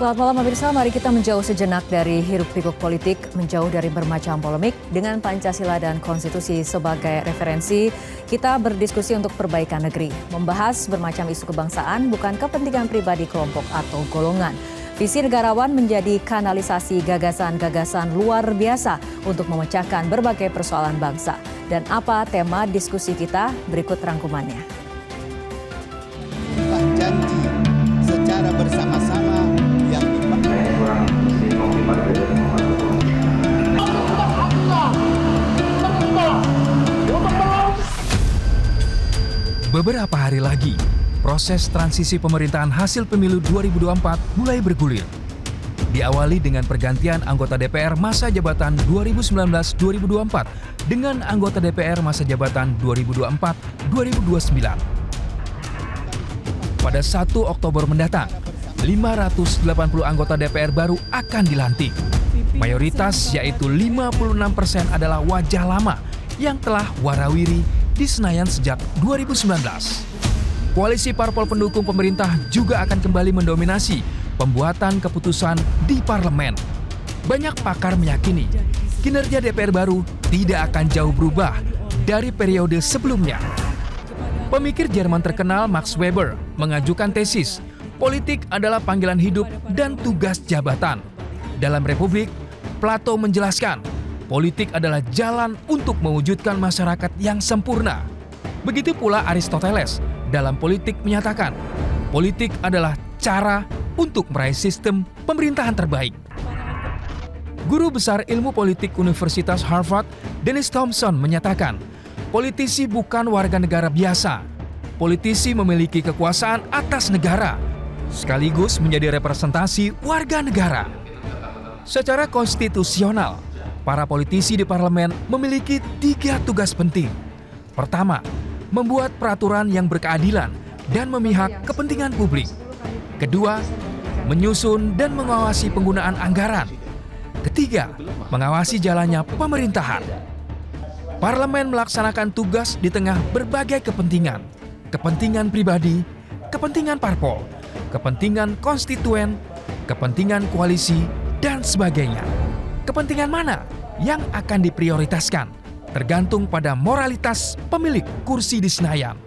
Selamat malam pemirsa, mari kita menjauh sejenak dari hiruk-pikuk politik, menjauh dari bermacam polemik dengan Pancasila dan Konstitusi sebagai referensi. Kita berdiskusi untuk perbaikan negeri, membahas bermacam isu kebangsaan, bukan kepentingan pribadi kelompok atau golongan. Visi negarawan menjadi kanalisasi gagasan-gagasan luar biasa untuk memecahkan berbagai persoalan bangsa. Dan apa tema diskusi kita? Berikut rangkumannya. Janji secara bersama-sama yang Beberapa hari lagi, proses transisi pemerintahan hasil pemilu 2024 mulai bergulir. Diawali dengan pergantian anggota DPR masa jabatan 2019-2024 dengan anggota DPR masa jabatan 2024-2029. Pada 1 Oktober mendatang, 580 anggota DPR baru akan dilantik. Mayoritas yaitu 56% adalah wajah lama yang telah warawiri di Senayan sejak 2019. Koalisi parpol pendukung pemerintah juga akan kembali mendominasi pembuatan keputusan di parlemen. Banyak pakar meyakini kinerja DPR baru tidak akan jauh berubah dari periode sebelumnya. Pemikir Jerman terkenal Max Weber mengajukan tesis, politik adalah panggilan hidup dan tugas jabatan. Dalam Republik, Plato menjelaskan, politik adalah jalan untuk mewujudkan masyarakat yang sempurna. Begitu pula Aristoteles dalam Politik menyatakan, politik adalah cara untuk meraih sistem pemerintahan terbaik. Guru besar ilmu politik Universitas Harvard, Dennis Thompson menyatakan, politisi bukan warga negara biasa. Politisi memiliki kekuasaan atas negara, sekaligus menjadi representasi warga negara. Secara konstitusional, para politisi di parlemen memiliki 3 tugas penting. Pertama, membuat peraturan yang berkeadilan dan memihak kepentingan publik. Kedua, menyusun dan mengawasi penggunaan anggaran. Ketiga, mengawasi jalannya pemerintahan. Parlemen melaksanakan tugas di tengah berbagai kepentingan. Kepentingan pribadi, kepentingan parpol, kepentingan konstituen, kepentingan koalisi, dan sebagainya. Kepentingan mana yang akan diprioritaskan tergantung pada moralitas pemilik kursi di Senayan.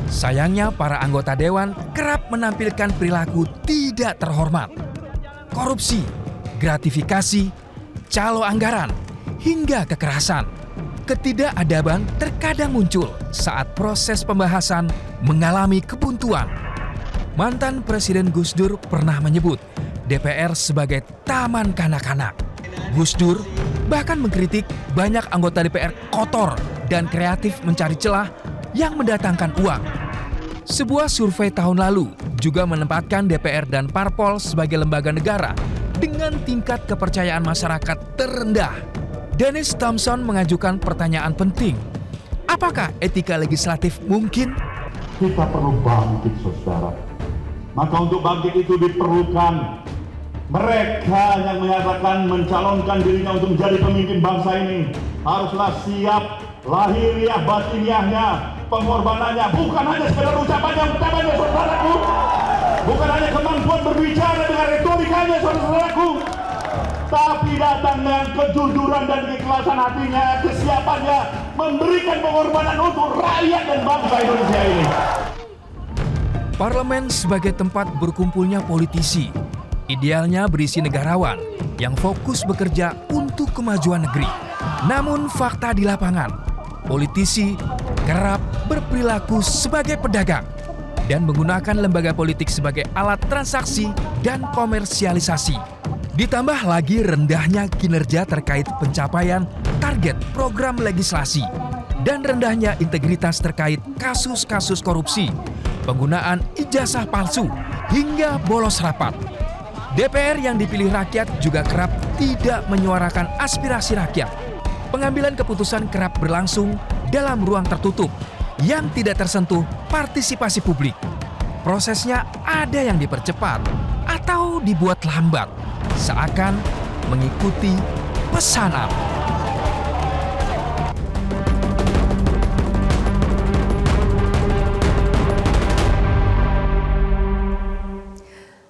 Sayangnya para anggota dewan kerap menampilkan perilaku tidak terhormat. Korupsi, gratifikasi, calo anggaran, hingga kekerasan. Ketidakadaban terkadang muncul saat proses pembahasan mengalami kebuntuan. Mantan Presiden Gus Dur pernah menyebut DPR sebagai taman kanak-kanak. Gus Dur bahkan mengkritik banyak anggota DPR kotor dan kreatif mencari celah yang mendatangkan uang. Sebuah survei tahun lalu juga menempatkan DPR dan parpol sebagai lembaga negara dengan tingkat kepercayaan masyarakat terendah. Dennis Thompson mengajukan pertanyaan penting. Apakah etika legislatif mungkin? Kita perlu bangkit, saudara. Maka untuk bangkit itu diperlukan mereka yang menyatakan mencalonkan dirinya untuk menjadi pemimpin bangsa ini haruslah siap lahiriah batiniahnya, pengorbanannya, bukan hanya sekedar ucapannya, saudaraku, bukan hanya kemampuan berbicara dengan retorikanya, saudaraku, tapi datang dengan kejujuran dan keikhlasan hatinya, kesiapannya memberikan pengorbanan untuk rakyat dan bangsa Indonesia ini. Parlemen sebagai tempat berkumpulnya politisi, idealnya berisi negarawan yang fokus bekerja untuk kemajuan negeri. Namun fakta di lapangan, politisi kerap berperilaku sebagai pedagang dan menggunakan lembaga politik sebagai alat transaksi dan komersialisasi. Ditambah lagi rendahnya kinerja terkait pencapaian target program legislasi dan rendahnya integritas terkait kasus-kasus korupsi, penggunaan ijazah palsu, hingga bolos rapat. DPR yang dipilih rakyat juga kerap tidak menyuarakan aspirasi rakyat. Pengambilan keputusan kerap berlangsung dalam ruang tertutup yang tidak tersentuh partisipasi publik. Prosesnya ada yang dipercepat atau dibuat lambat, seakan mengikuti pesanan.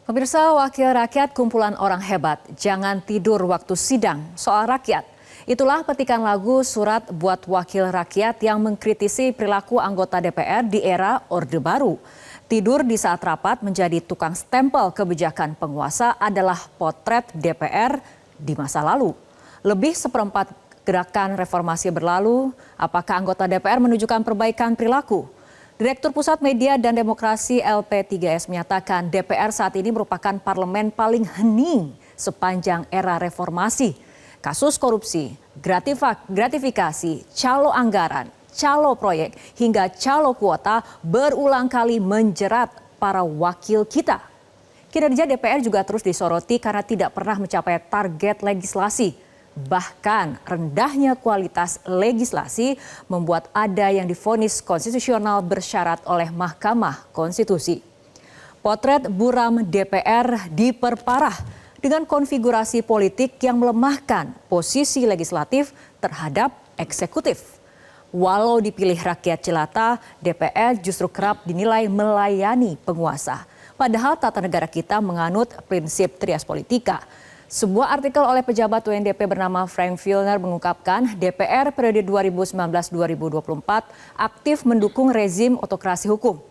Pemirsa, Wakil Rakyat kumpulan orang hebat, jangan tidur waktu sidang soal rakyat. Itulah petikan lagu surat buat Wakil Rakyat yang mengkritisi perilaku anggota DPR di era Orde Baru. Tidur di saat rapat menjadi tukang stempel kebijakan penguasa adalah potret DPR di masa lalu. Lebih seperempat gerakan reformasi berlalu, apakah anggota DPR menunjukkan perbaikan perilaku? Direktur Pusat Media dan Demokrasi LP3S menyatakan DPR saat ini merupakan parlemen paling hening sepanjang era reformasi. Kasus korupsi, gratifikasi, calo anggaran, calo proyek, hingga calo kuota berulang kali menjerat para wakil kita. Kinerja DPR juga terus disoroti karena tidak pernah mencapai target legislasi. Bahkan rendahnya kualitas legislasi membuat ada yang divonis konstitusional bersyarat oleh Mahkamah Konstitusi. Potret buram DPR diperparah dengan konfigurasi politik yang melemahkan posisi legislatif terhadap eksekutif. Walau dipilih rakyat jelata, DPR justru kerap dinilai melayani penguasa. Padahal tata negara kita menganut prinsip trias politika. Sebuah artikel oleh pejabat UNDP bernama Frank Filner mengungkapkan DPR periode 2019-2024 aktif mendukung rezim otokrasi hukum.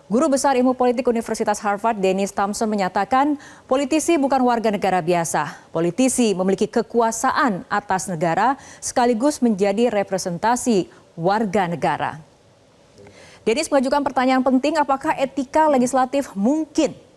Guru Besar Ilmu Politik Universitas Harvard, Dennis Thompson menyatakan politisi bukan warga negara biasa. Politisi memiliki kekuasaan atas negara sekaligus menjadi representasi warga negara. Dennis mengajukan pertanyaan penting, apakah etika legislatif mungkin?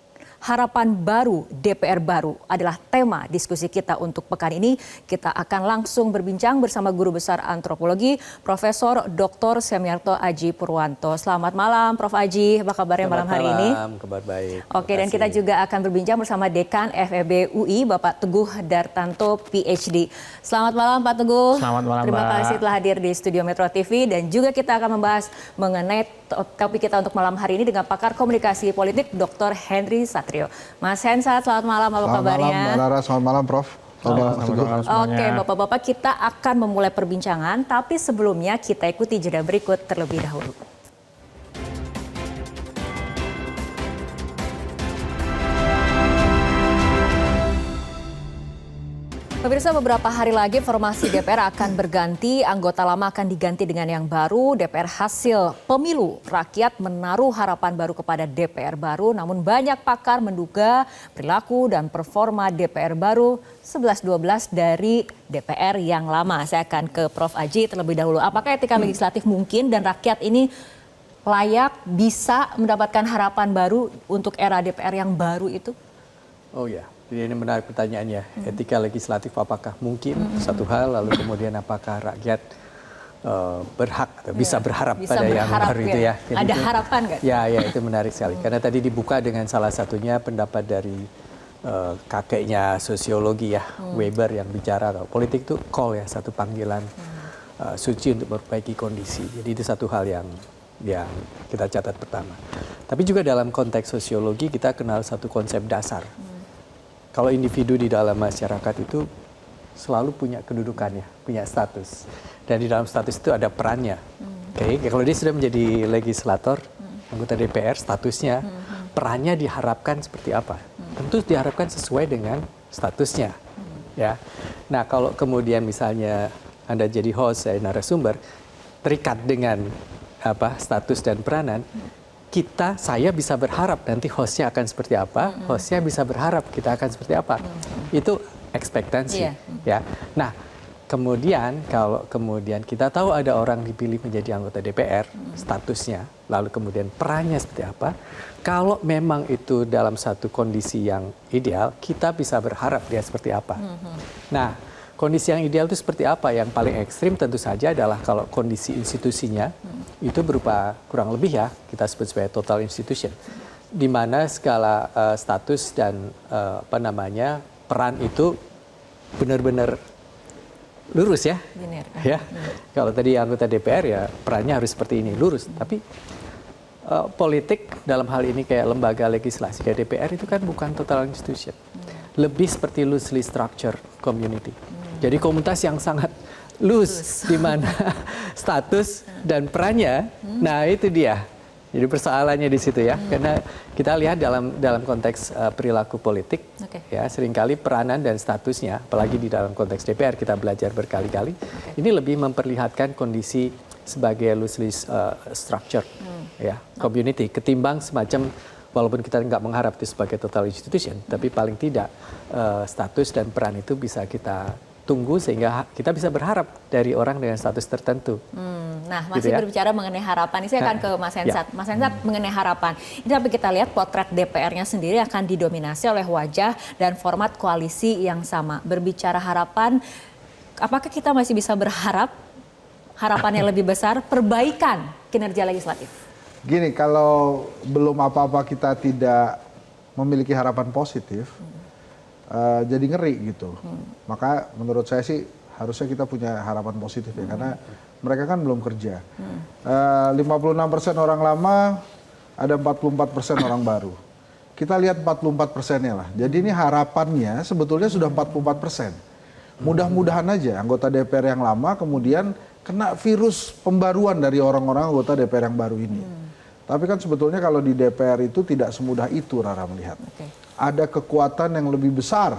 Harapan baru DPR baru adalah tema diskusi kita untuk pekan ini. Kita akan langsung berbincang bersama Guru Besar Antropologi Profesor Dr. Semiarto Aji Purwanto. Selamat malam Prof. Aji, apa kabarnya malam hari ini? Kabar baik. Oke, dan kita juga akan berbincang bersama Dekan FEB UI Bapak Teguh Dartanto PhD. Selamat malam Pak Teguh. Selamat malam. Terima kasih telah hadir di Studio Metro TV, dan juga kita akan membahas mengenai topik kita untuk malam hari ini dengan pakar komunikasi politik Dr. Henry Satrio. Mas Hensat, selamat malam, apa kabarnya? Selamat malam Mbak Lara, selamat malam Prof. Selamat malam semuanya. Oke, Bapak-Bapak, kita akan memulai perbincangan, tapi sebelumnya kita ikuti jeda berikut terlebih dahulu. Pemirsa, beberapa hari lagi formasi DPR akan berganti, anggota lama akan diganti dengan yang baru. DPR hasil pemilu, rakyat menaruh harapan baru kepada DPR baru, namun banyak pakar menduga perilaku dan performa DPR baru 11-12 dari DPR yang lama. Saya akan ke Prof. Aji terlebih dahulu. Apakah etika legislatif mungkin dan rakyat ini layak bisa mendapatkan harapan baru untuk era DPR yang baru itu? Oh ya. Jadi ini menarik pertanyaannya, etika legislatif apakah mungkin satu hal, lalu kemudian apakah rakyat berhak atau bisa berharap bisa pada yang berharap, baru itu ya. Jadi ada itu, harapan kan? Ya itu menarik sekali. Karena tadi dibuka dengan salah satunya pendapat dari kakeknya sosiologi ya, Weber, yang bicara kalau politik itu call ya, satu panggilan suci untuk memperbaiki kondisi. Jadi itu satu hal yang kita catat pertama. Tapi juga dalam konteks sosiologi kita kenal satu konsep dasar. Kalau individu di dalam masyarakat itu selalu punya kedudukannya, punya status. Dan di dalam status itu ada perannya. Oke, kalau dia sudah menjadi legislator, anggota DPR, statusnya, perannya diharapkan seperti apa? Tentu diharapkan sesuai dengan statusnya. Ya. Nah, kalau kemudian misalnya Anda jadi host, saya narasumber, terikat dengan status dan peranan, saya bisa berharap nanti hostnya akan seperti apa, hostnya bisa berharap kita akan seperti apa. Itu ekspektasi. Ya. Nah, kemudian kalau kemudian kita tahu ada orang dipilih menjadi anggota DPR, statusnya, lalu kemudian perannya seperti apa, kalau memang itu dalam satu kondisi yang ideal, kita bisa berharap dia seperti apa. Nah, kondisi yang ideal itu seperti apa? Yang paling ekstrim tentu saja adalah kalau kondisi institusinya itu berupa kurang lebih ya, kita sebut sebagai total institution, di mana segala status dan peran itu benar-benar lurus ya. Benar. Ya. Kalau tadi anggota DPR ya perannya harus seperti ini, lurus. Tapi politik dalam hal ini kayak lembaga legislasi kayak DPR itu kan bukan total institution. Lebih seperti loosely structured community. Jadi komunitas yang sangat loose, di mana status dan perannya, nah itu dia Jadi persoalannya di situ ya, karena kita lihat dalam konteks perilaku politik, ya seringkali peranan dan statusnya, apalagi di dalam konteks DPR kita belajar berkali-kali, ini lebih memperlihatkan kondisi sebagai loosely structured ya community, ketimbang semacam walaupun kita nggak mengharap itu sebagai total institution, tapi paling tidak status dan peran itu bisa kita tunggu sehingga kita bisa berharap dari orang dengan status tertentu. Nah, masih berbicara mengenai harapan, ini saya akan ke Mas Hensat. Mas Hensat, mengenai harapan, ini tapi kita lihat potret DPR-nya sendiri akan didominasi oleh wajah dan format koalisi yang sama. Berbicara harapan, apakah kita masih bisa berharap harapan yang lebih besar, perbaikan kinerja legislatif? Gini, kalau belum apa-apa kita tidak memiliki harapan positif, jadi ngeri gitu. Maka menurut saya sih harusnya kita punya harapan positif ya, karena mereka kan belum kerja. 56% orang lama, ada 44% orang baru. Kita lihat 44%-nya lah. Jadi ini harapannya sebetulnya sudah 44%. Mudah-mudahan aja anggota DPR yang lama kemudian kena virus pembaruan dari orang-orang anggota DPR yang baru ini. Tapi kan sebetulnya kalau di DPR itu tidak semudah itu Rara melihat. Ada kekuatan yang lebih besar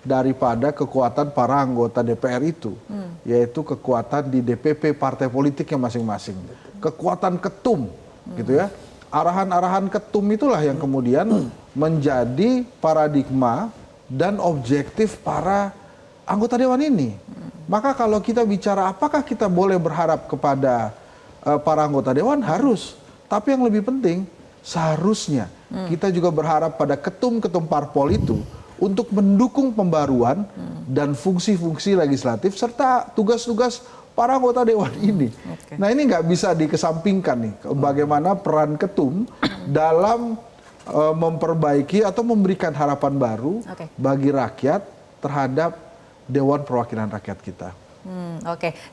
daripada kekuatan para anggota DPR itu, yaitu kekuatan di DPP partai politiknya masing-masing. Kekuatan ketum, gitu ya. Arahan-arahan ketum itulah yang kemudian menjadi paradigma dan objektif para anggota dewan ini. Maka kalau kita bicara apakah kita boleh berharap kepada para anggota dewan, harus. Tapi yang lebih penting, seharusnya kita juga berharap pada ketum-ketum parpol itu untuk mendukung pembaruan dan fungsi-fungsi legislatif serta tugas-tugas para anggota dewan ini. Nah ini nggak bisa dikesampingkan nih, bagaimana peran ketum dalam memperbaiki atau memberikan harapan baru bagi rakyat terhadap Dewan Perwakilan Rakyat kita.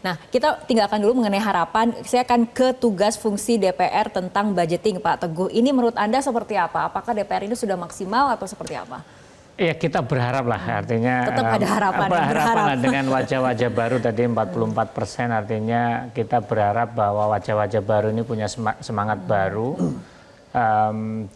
Nah kita tinggalkan dulu mengenai harapan. Saya akan ke tugas fungsi DPR tentang budgeting, Pak Teguh. Ini menurut Anda seperti apa? Apakah DPR ini sudah maksimal atau seperti apa? Ya kita berharap lah, artinya tetap ada harapan. Harapan dengan wajah-wajah baru tadi 44%, artinya kita berharap bahwa wajah-wajah baru ini punya semangat baru,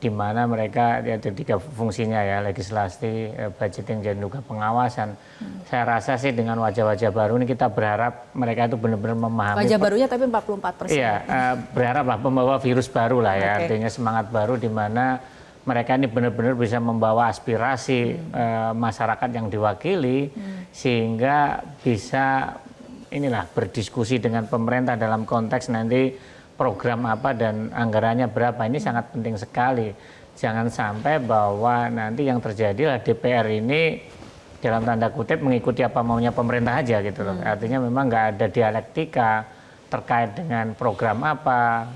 di mana mereka ya, tiga fungsinya ya, legislasi, budgeting dan juga pengawasan. Saya rasa sih dengan wajah-wajah baru ini kita berharap mereka itu benar-benar memahami. Wajah barunya tapi 44%. Iya, berharap lah membawa virus baru lah ya, artinya semangat baru di mana mereka ini benar-benar bisa membawa aspirasi masyarakat yang diwakili sehingga bisa inilah berdiskusi dengan pemerintah dalam konteks nanti program apa dan anggarannya berapa. Ini sangat penting sekali. Jangan sampai bahwa nanti yang terjadi lah DPR ini dalam tanda kutip mengikuti apa maunya pemerintah aja gitu loh. Artinya memang nggak ada dialektika terkait dengan program apa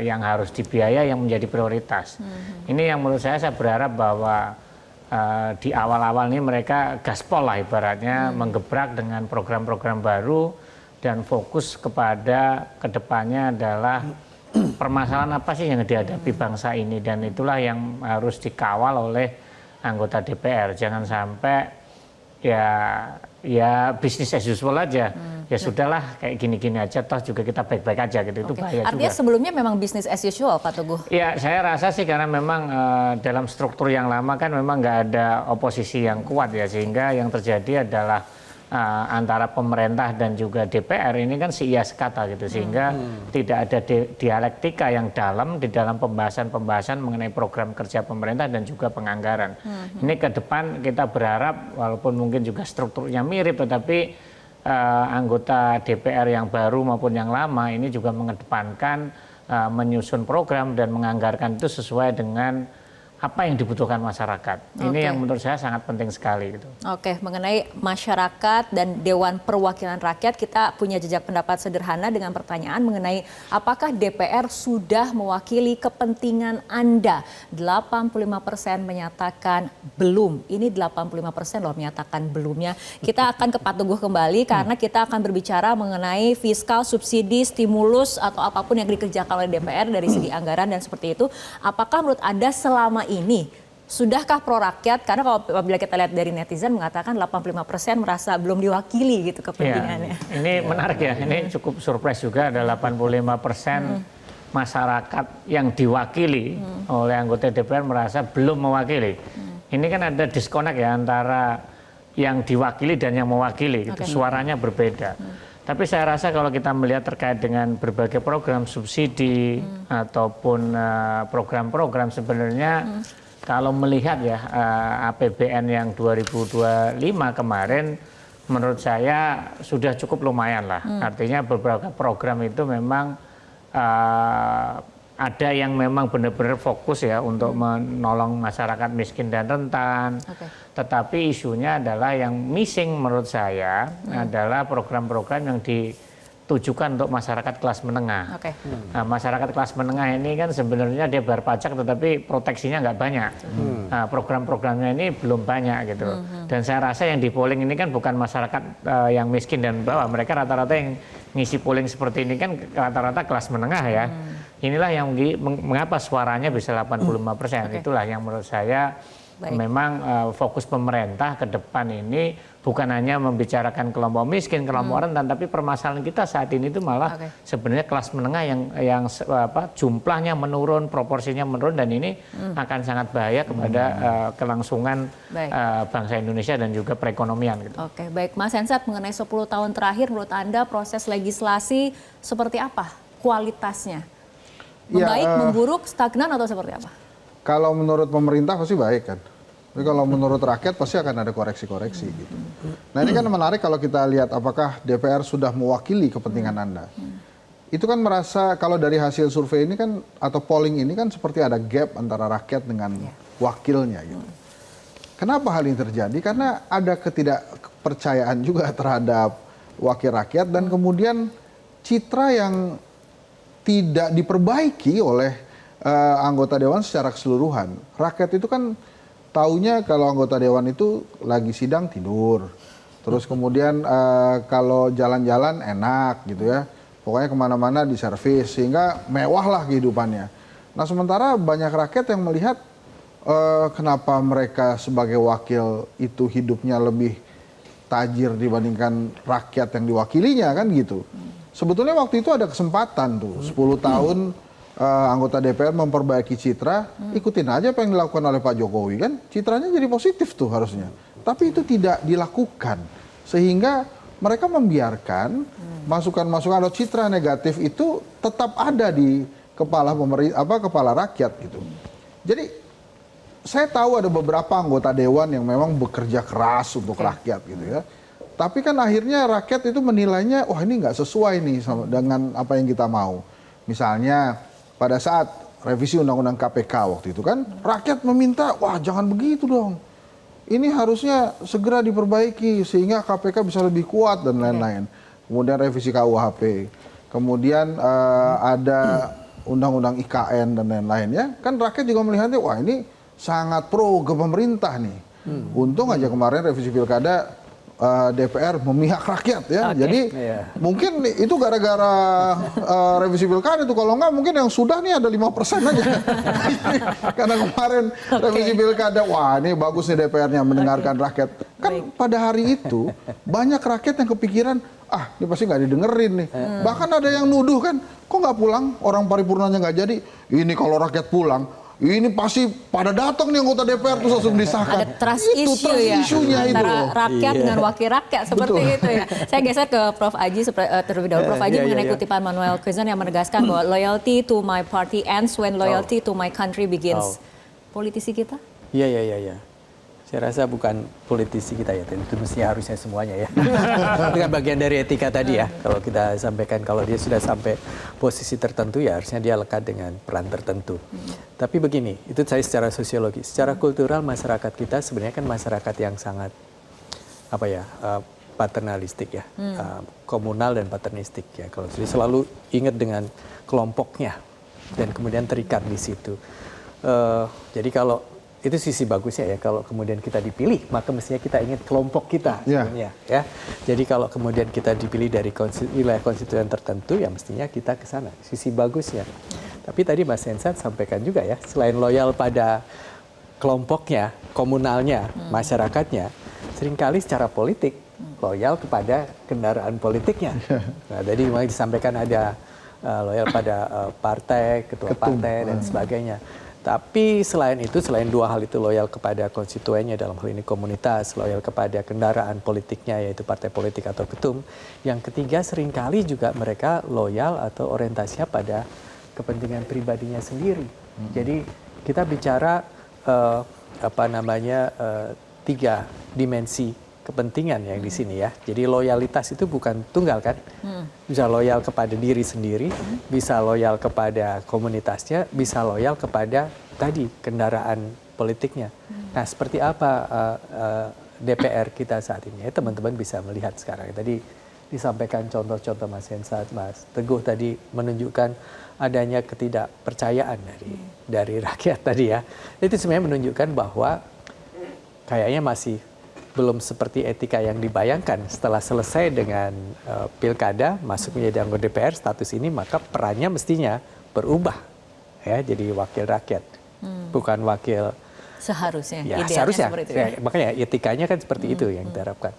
yang harus dibiayai yang menjadi prioritas. Ini yang menurut saya berharap bahwa di awal-awal ini mereka gaspol lah ibaratnya menggebrak dengan program-program baru dan fokus kepada kedepannya adalah permasalahan apa sih yang dihadapi bangsa ini, dan itulah yang harus dikawal oleh anggota DPR. Jangan sampai ya bisnis as usual aja. Ya sudahlah kayak gini-gini aja, toh juga kita baik-baik aja gitu. Itu bahaya. Artinya juga sebelumnya memang bisnis as usual, Pak Teguh? Ya saya rasa sih karena memang dalam struktur yang lama kan memang nggak ada oposisi yang kuat ya, sehingga yang terjadi adalah antara pemerintah dan juga DPR ini kan si iya sekata gitu, sehingga tidak ada dialektika yang dalam di dalam pembahasan-pembahasan mengenai program kerja pemerintah dan juga penganggaran. Ini ke depan kita berharap walaupun mungkin juga strukturnya mirip, tetapi anggota DPR yang baru maupun yang lama ini juga mengedepankan menyusun program dan menganggarkan itu sesuai dengan apa yang dibutuhkan masyarakat. Ini yang menurut saya sangat penting sekali gitu. Mengenai masyarakat dan Dewan Perwakilan Rakyat, kita punya jejak pendapat sederhana dengan pertanyaan mengenai apakah DPR sudah mewakili kepentingan Anda? 85% menyatakan belum. Ini 85% loh menyatakan belumnya. Kita akan ke Pak Teguh kembali karena kita akan berbicara mengenai fiskal, subsidi, stimulus atau apapun yang dikerjakan oleh DPR dari segi anggaran dan seperti itu. Apakah menurut Anda selama ini sudahkah pro rakyat? Karena kalau apabila kita lihat dari netizen mengatakan 85% merasa belum diwakili gitu kepentingannya. Ya, ini menarik ya, ini cukup surprise juga, ada 85% masyarakat yang diwakili oleh anggota DPR merasa belum mewakili. Ini kan ada disconnect ya antara yang diwakili dan yang mewakili, gitu. Suaranya berbeda. Tapi saya rasa kalau kita melihat terkait dengan berbagai program subsidi ataupun program-program sebenarnya kalau melihat ya APBN yang 2025 kemarin menurut saya sudah cukup lumayan lah. Artinya beberapa program itu memang ada yang memang benar-benar fokus ya untuk menolong masyarakat miskin dan rentan. Tetapi isunya adalah yang missing menurut saya adalah program-program yang ditujukan untuk masyarakat kelas menengah. Nah, masyarakat kelas menengah ini kan sebenarnya dia bayar pajak tetapi proteksinya nggak banyak. Nah, program-programnya ini belum banyak gitu. Dan saya rasa yang di polling ini kan bukan masyarakat yang miskin dan bawah. Mereka rata-rata yang ngisi polling seperti ini kan rata-rata kelas menengah ya. Inilah yang mengapa suaranya bisa 85%. Itulah yang menurut saya memang fokus pemerintah ke depan ini bukan hanya membicarakan kelompok miskin, kelompok rentan, tapi permasalahan kita saat ini itu malah sebenarnya kelas menengah yang jumlahnya menurun, proporsinya menurun, dan ini akan sangat bahaya kepada kelangsungan bangsa Indonesia dan juga perekonomian. Gitu. Oke, baik Mas Hensat, mengenai 10 tahun terakhir menurut Anda proses legislasi seperti apa kualitasnya? Membaik, memburuk, stagnan atau seperti apa? Kalau menurut pemerintah pasti baik kan. Tapi kalau menurut rakyat pasti akan ada koreksi-koreksi gitu. Nah ini kan menarik kalau kita lihat apakah DPR sudah mewakili kepentingan Anda. Itu kan merasa kalau dari hasil survei ini kan atau polling ini kan seperti ada gap antara rakyat dengan wakilnya gitu. Kenapa hal ini terjadi? Karena ada ketidakpercayaan juga terhadap wakil rakyat dan kemudian citra yang tidak diperbaiki oleh anggota dewan secara keseluruhan. Rakyat itu kan taunya kalau anggota dewan itu lagi sidang tidur. Terus kemudian kalau jalan-jalan enak gitu ya. Pokoknya kemana-mana diservis sehingga mewah lah kehidupannya. Nah sementara banyak rakyat yang melihat kenapa mereka sebagai wakil itu hidupnya lebih tajir dibandingkan rakyat yang diwakilinya kan gitu. Sebetulnya waktu itu ada kesempatan tuh 10 tahun anggota DPR memperbaiki citra, ikutin aja apa yang dilakukan oleh Pak Jokowi kan, citranya jadi positif tuh harusnya. Tapi itu tidak dilakukan, sehingga mereka membiarkan masukan-masukan atau citra negatif itu tetap ada di kepala kepala rakyat gitu. Jadi saya tahu ada beberapa anggota dewan yang memang bekerja keras untuk rakyat gitu ya. Tapi kan akhirnya rakyat itu menilainya, wah ini nggak sesuai nih dengan apa yang kita mau. Misalnya pada saat revisi Undang-Undang KPK waktu itu kan, rakyat meminta, wah jangan begitu dong. Ini harusnya segera diperbaiki sehingga KPK bisa lebih kuat dan lain-lain. Kemudian revisi KUHP, kemudian ada Undang-Undang IKN dan lain-lain ya. Kan rakyat juga melihatnya, wah ini sangat pro ke pemerintah nih. Untung aja kemarin revisi Pilkada DPR memihak rakyat ya. Jadi mungkin itu gara-gara revisi Pilkada itu, kalau enggak mungkin yang sudah nih ada 5% aja. Karena kemarin revisi Pilkada, wah ini bagus nih DPR-nya mendengarkan rakyat. Kan pada hari itu banyak rakyat yang kepikiran, ah ini pasti nggak didengerin nih. Bahkan ada yang nuduh kan, kok nggak pulang, orang paripurnanya nggak jadi. Ini kalau rakyat pulang, ini pasti pada datang nih anggota DPR terus langsung disahkan. Ada trust issue ya antara rakyat dengan wakil rakyat seperti itu ya. Saya geser ke Prof. Aji terlebih dahulu. Prof. Aji mengenai kutipan Manuel Quezon yang menegaskan bahwa loyalty to my party ends when loyalty to my country begins. Politisi kita? Iya. Saya rasa bukan politisi kita ya, itu mestinya harusnya semuanya ya. Itu kan bagian dari etika tadi ya. Kalau kita sampaikan kalau dia sudah sampai posisi tertentu ya harusnya dia lekat dengan peran tertentu. Tapi begini, itu saya secara sosiologi, secara kultural masyarakat kita sebenarnya kan masyarakat yang sangat paternalistik ya, komunal dan paternistik ya. Kalau jadi selalu ingat dengan kelompoknya dan kemudian terikat di situ. Jadi kalau itu sisi bagusnya ya, kalau kemudian kita dipilih maka mestinya kita ingat kelompok kita sebenarnya ya. Jadi kalau kemudian kita dipilih dari wilayah konstituen tertentu ya mestinya kita ke sana. Sisi bagusnya. Tapi tadi Mas Hensat sampaikan juga ya, selain loyal pada kelompoknya, komunalnya, masyarakatnya, seringkali secara politik loyal kepada kendaraan politiknya. Nah, tadi mulai disampaikan ada loyal pada partai, ketua partai dan sebagainya. Tapi selain itu, selain dua hal itu, loyal kepada konstituennya dalam hal ini komunitas, loyal kepada kendaraan politiknya yaitu partai politik atau ketum. Yang ketiga, seringkali juga mereka loyal atau orientasinya pada kepentingan pribadinya sendiri. Jadi kita bicara tiga dimensi kepentingan yang di sini ya. Jadi loyalitas itu bukan tunggal kan. Bisa loyal kepada diri sendiri, bisa loyal kepada komunitasnya, bisa loyal kepada tadi kendaraan politiknya. Nah, seperti apa DPR kita saat ini? Teman-teman bisa melihat sekarang. Tadi disampaikan contoh-contoh Mas Hensat, Mas Teguh tadi menunjukkan adanya ketidakpercayaan dari rakyat tadi ya. Itu sebenarnya menunjukkan bahwa kayaknya masih belum seperti etika yang dibayangkan. Setelah selesai dengan pilkada, masuk menjadi anggota DPR, status ini, maka perannya mestinya berubah ya, jadi wakil rakyat, bukan wakil. Seharusnya, ya, idealnya seharusnya. seperti itu ya? Makanya etikanya kan seperti itu yang diharapkan.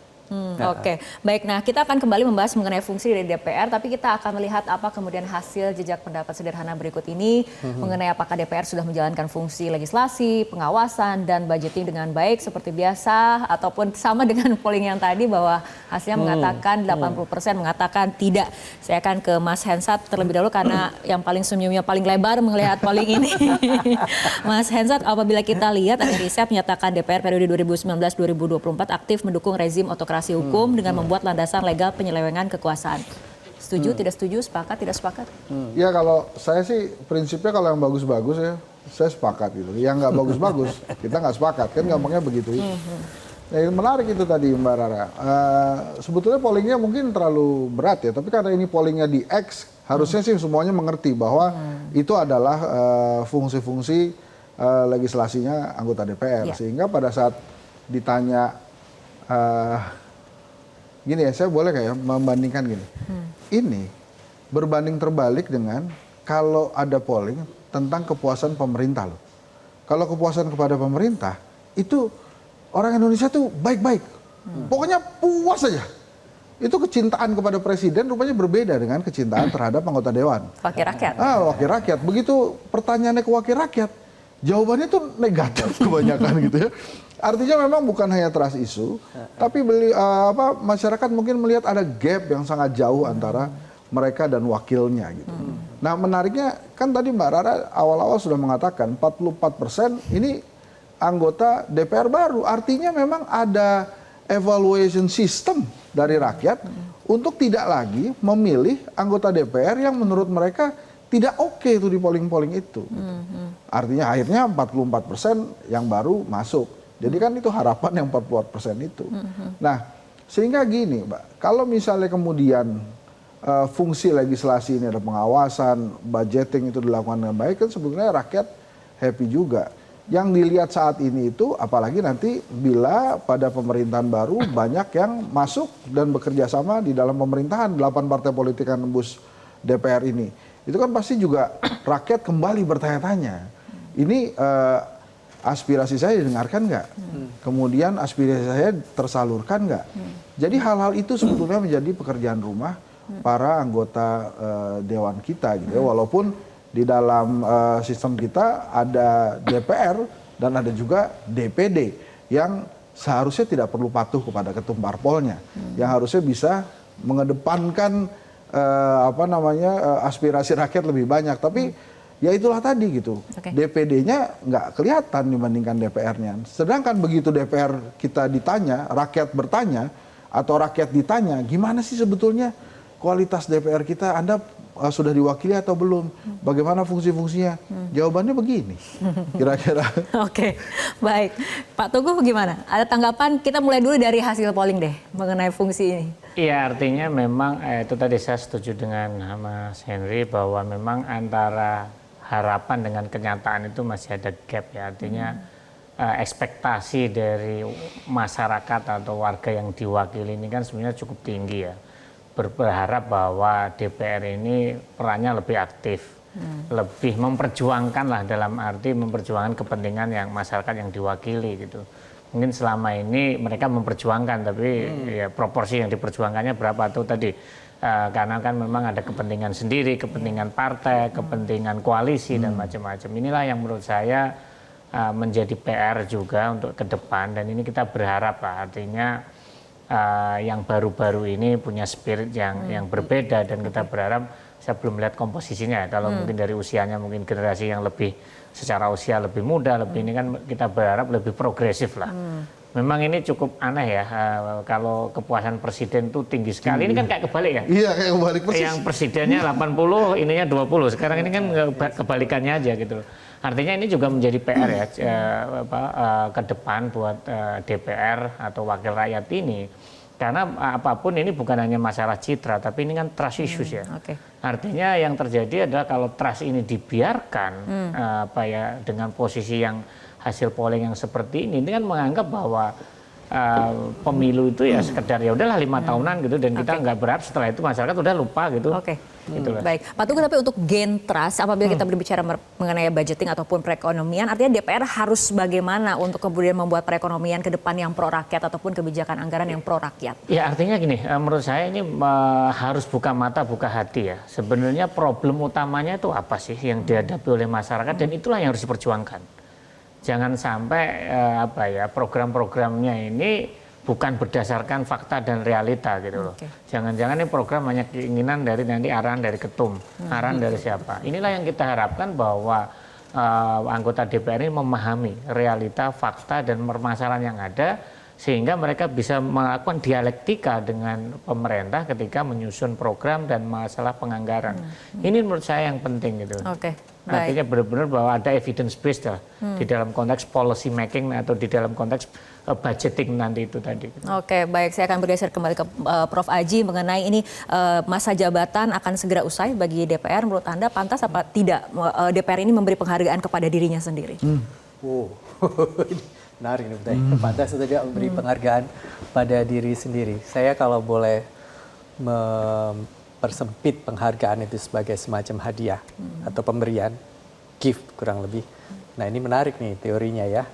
Oke, baik. Nah, kita akan kembali membahas mengenai fungsi dari DPR, tapi kita akan melihat apa kemudian hasil jejak pendapat sederhana berikut ini mengenai apakah DPR sudah menjalankan fungsi legislasi, pengawasan, dan budgeting dengan baik seperti biasa, ataupun sama dengan polling yang tadi bahwa hasilnya mengatakan 80% mengatakan tidak. Saya akan ke Mas Hensat terlebih dahulu karena yang paling senyumnya paling lebar melihat polling ini. Mas Hensat, apabila kita lihat ada riset menyatakan DPR periode 2019-2024 aktif mendukung rezim otokrasi hukum dengan membuat landasan legal penyelewengan kekuasaan. Setuju, tidak setuju, sepakat, tidak sepakat? Ya kalau saya sih prinsipnya kalau yang bagus-bagus ya saya sepakat gitu. Yang nggak bagus-bagus kita nggak sepakat, kan gampangnya begitu. Nah, menarik itu tadi Mbak Rara. Sebetulnya pollingnya mungkin terlalu berat ya, tapi karena ini pollingnya di X, harusnya sih semuanya mengerti bahwa itu adalah fungsi-fungsi legislasinya anggota DPR. Sehingga pada saat ditanya gini ya, saya boleh kayak membandingkan gini. Ini berbanding terbalik dengan kalau ada polling tentang kepuasan pemerintah loh. Kalau kepuasan kepada pemerintah itu orang Indonesia tuh baik-baik. Pokoknya puas aja. Itu kecintaan kepada presiden rupanya berbeda dengan kecintaan terhadap anggota dewan. Wakil rakyat. Wakil rakyat. Begitu pertanyaannya ke wakil rakyat, jawabannya tuh negatif kebanyakan gitu ya. Artinya memang bukan hanya trust issue, tapi masyarakat mungkin melihat ada gap yang sangat jauh antara mereka dan wakilnya gitu. Nah, menariknya kan tadi Mbak Rara awal-awal sudah mengatakan 44% ini anggota DPR baru. Artinya memang ada evaluation system dari rakyat untuk tidak lagi memilih anggota DPR yang menurut mereka tidak oke itu di polling-polling itu. Artinya akhirnya 44% yang baru masuk. Jadi kan itu harapan yang 44% itu. Nah, sehingga gini Mbak, kalau misalnya kemudian fungsi legislasi ini ada pengawasan, budgeting itu dilakukan dengan baik, kan sebetulnya rakyat happy juga. Yang dilihat saat ini itu, apalagi nanti bila pada pemerintahan baru banyak yang masuk dan bekerja sama di dalam pemerintahan, 8 partai politik yang nembus DPR ini. Itu kan pasti juga rakyat kembali bertanya-tanya. Ini aspirasi saya didengarkan nggak? Kemudian aspirasi saya tersalurkan nggak? Jadi hal-hal itu sebetulnya menjadi pekerjaan rumah para anggota dewan kita gitu ya. Walaupun di dalam sistem kita ada DPR dan ada juga DPD yang seharusnya tidak perlu patuh kepada ketum parpolnya, yang harusnya bisa mengedepankan aspirasi rakyat lebih banyak. Tapi ya itulah tadi gitu, DPD-nya nggak kelihatan dibandingkan DPR-nya. Sedangkan begitu DPR kita ditanya, rakyat bertanya, atau rakyat ditanya, gimana sih sebetulnya kualitas DPR kita, Anda sudah diwakili atau belum? Bagaimana fungsi-fungsinya? Jawabannya begini, kira-kira. Oke, baik. Pak Teguh gimana? Ada tanggapan? Kita mulai dulu dari hasil polling deh, mengenai fungsi ini. Iya, artinya memang itu tadi saya setuju dengan Mas Henry bahwa memang antara harapan dengan kenyataan itu masih ada gap ya. Artinya ekspektasi dari masyarakat atau warga yang diwakili ini kan sebenarnya cukup tinggi ya. Berharap bahwa DPR ini perannya lebih aktif, lebih memperjuangkan lah, dalam arti memperjuangkan kepentingan yang masyarakat yang diwakili gitu. mungkin selama ini mereka memperjuangkan, tapi ya proporsi yang diperjuangkannya berapa tuh tadi. Karena kan memang ada kepentingan sendiri, kepentingan partai, kepentingan koalisi dan macam-macam. Inilah yang menurut saya menjadi PR juga untuk ke depan, dan ini kita berharap lah, artinya yang baru-baru ini punya spirit yang berbeda, dan kita berharap, saya belum melihat komposisinya, kalau mungkin dari usianya mungkin generasi yang lebih secara usia lebih muda, lebih ini kan kita berharap lebih progresif lah. Memang ini cukup aneh ya, kalau kepuasan presiden itu tinggi sekali. Ini kan kayak kebalik ya. Iya, kayak kebalik persis. Yang presidennya 80, ininya 20. Sekarang ini kan kebalikannya aja gitu loh. Artinya ini juga menjadi PR ya, ke depan buat DPR atau wakil rakyat ini. Karena apapun ini bukan hanya masalah citra, tapi ini kan trust issues ya. Artinya yang terjadi adalah kalau trust ini dibiarkan, dengan posisi yang hasil polling yang seperti ini kan menganggap bahwa pemilu itu ya sekedar ya udahlah 5 tahunan gitu, dan kita nggak berharap setelah itu masyarakat udah lupa gitu. Gitu lah. Baik, Pak Tugu, tapi untuk gain trust apabila kita berbicara mengenai budgeting ataupun perekonomian, artinya DPR harus bagaimana untuk kemudian membuat perekonomian ke depan yang pro rakyat ataupun kebijakan anggaran yang pro rakyat? Ya artinya gini, menurut saya ini harus buka mata, buka hati ya. Sebenarnya problem utamanya itu apa sih yang dihadapi oleh masyarakat, dan itulah yang harus diperjuangkan. Jangan sampai program-programnya ini bukan berdasarkan fakta dan realita gitu loh. Jangan-jangan ini program hanya keinginan dari nanti arahan dari ketum, arahan dari siapa. Inilah yang kita harapkan, bahwa anggota DPR ini memahami realita, fakta dan permasalahan yang ada, sehingga mereka bisa melakukan dialektika dengan pemerintah ketika menyusun program dan masalah penganggaran. Ini menurut saya yang penting gitu. Artinya benar-benar bahwa ada evidence based lah di dalam konteks policy making atau di dalam konteks budgeting nanti itu tadi. Baik, saya akan bergeser kembali ke Prof. Aji mengenai ini, masa jabatan akan segera usai bagi DPR. Menurut Anda pantas apa tidak DPR ini memberi penghargaan kepada dirinya sendiri? Menarik nih, pantas atau tidak memberi penghargaan pada diri sendiri. Saya kalau boleh persempit penghargaan itu sebagai semacam hadiah atau pemberian, gift kurang lebih. Nah ini menarik nih teorinya ya.